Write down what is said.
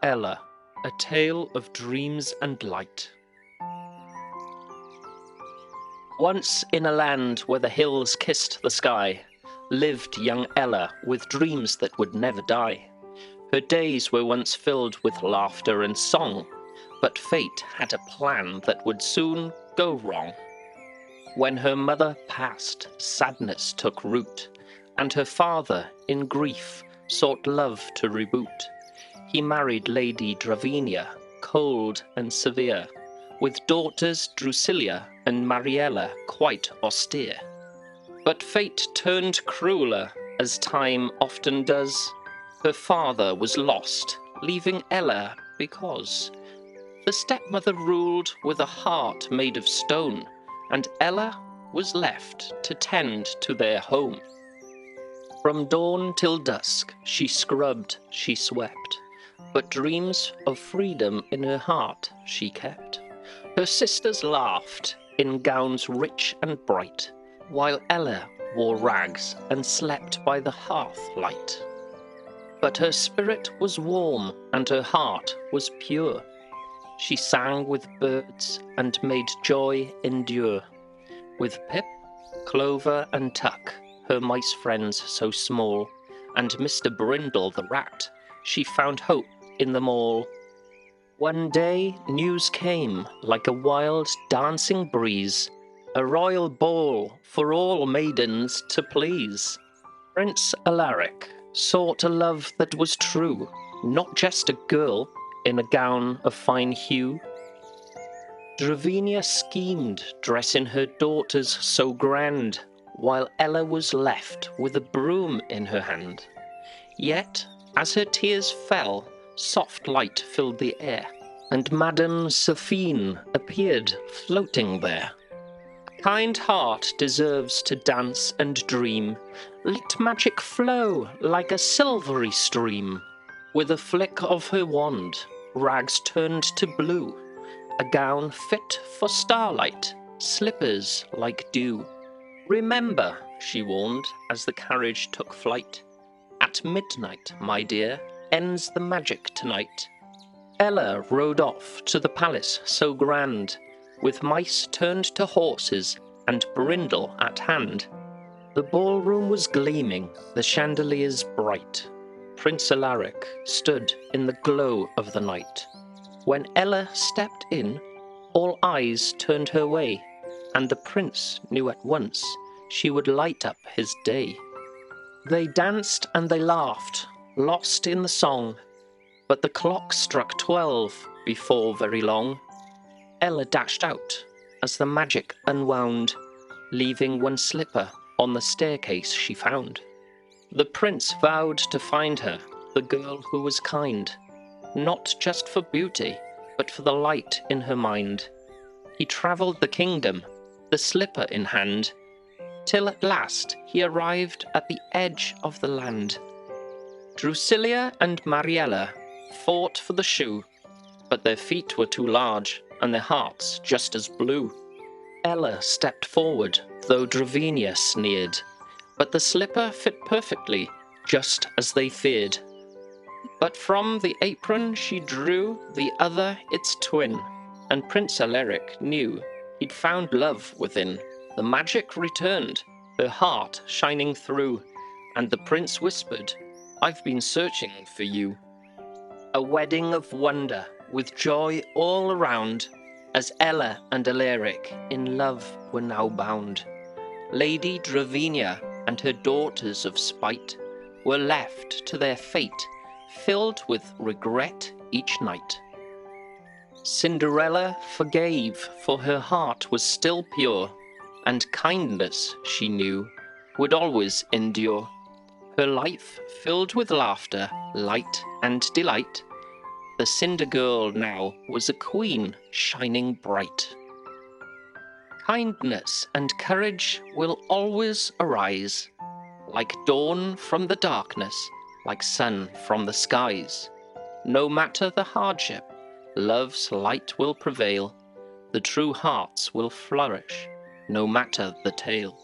Cinderella, a tale of dreams and light. Once in a land where the hills kissed the sky, lived young Ella with dreams that would never die. Her days were once filled with laughter and song, but fate had a plan that would soon go wrong. When her mother passed, sadness took root, and her father, in grief, sought love to reboot. He married Lady Dravinia, cold and severe, with daughters Drusilla and Mariella quite austere. But fate turned crueler, as time often does. Her father was lost, leaving Ella because the stepmother ruled with a heart made of stone, and Ella was left to tend to their home. From dawn till dusk she scrubbed, she swept, but dreams of freedom in her heart she kept. Her sisters laughed in gowns rich and bright, while Ella wore rags and slept by the hearth light. But her spirit was warm and her heart was pure. She sang with birds and made joy endure. With Pip, Clover and Tuck, her mice friends so small, and Mr. Brindle the rat, she found hope in them all. One day news came like a wild dancing breeze, a royal ball for all maidens to please. Prince Alaric sought a love that was true, not just a girl in a gown of fine hue. Dravinia schemed, dressing her daughters so grand, while Ella was left with a broom in her hand. Yet, as her tears fell, soft light filled the air, and Madame Sophine appeared floating there. Kind heart deserves to dance and dream. Let magic flow like a silvery stream. With a flick of her wand, rags turned to blue, a gown fit for starlight, slippers like dew. Remember, she warned as the carriage took flight, at midnight, my dear, ends the magic tonight. Ella rode off to the palace so grand, with mice turned to horses and Brindle at hand. The ballroom was gleaming, the chandeliers bright. Prince Alaric stood in the glow of the night. When Ella stepped in, all eyes turned her way, and the prince knew at once she would light up his day. They danced and they laughed, lost in the song, but the clock struck 12 before very long. Ella dashed out as the magic unwound, leaving one slipper on the staircase she found. The prince vowed to find her, the girl who was kind, not just for beauty, but for the light in her mind. He travelled the kingdom, the slipper in hand, till at last he arrived at the edge of the land. Drusilla and Mariella fought for the shoe, but their feet were too large and their hearts just as blue. Ella stepped forward, though Dravinia sneered, but the slipper fit perfectly, just as they feared. But from the apron she drew the other its twin, and Prince Alaric knew he'd found love within. The magic returned, her heart shining through, and the prince whispered, "I've been searching for you." A wedding of wonder, with joy all around, as Ella and Alaric in love were now bound. Lady Dravinia and her daughters of spite were left to their fate, filled with regret each night. Cinderella forgave, for her heart was still pure, and kindness, she knew, would always endure. Her life filled with laughter, light and delight. The Cinder Girl now was a queen shining bright. Kindness and courage will always arise, like dawn from the darkness, like sun from the skies. No matter the hardship, love's light will prevail. The true hearts will flourish, no matter the tale.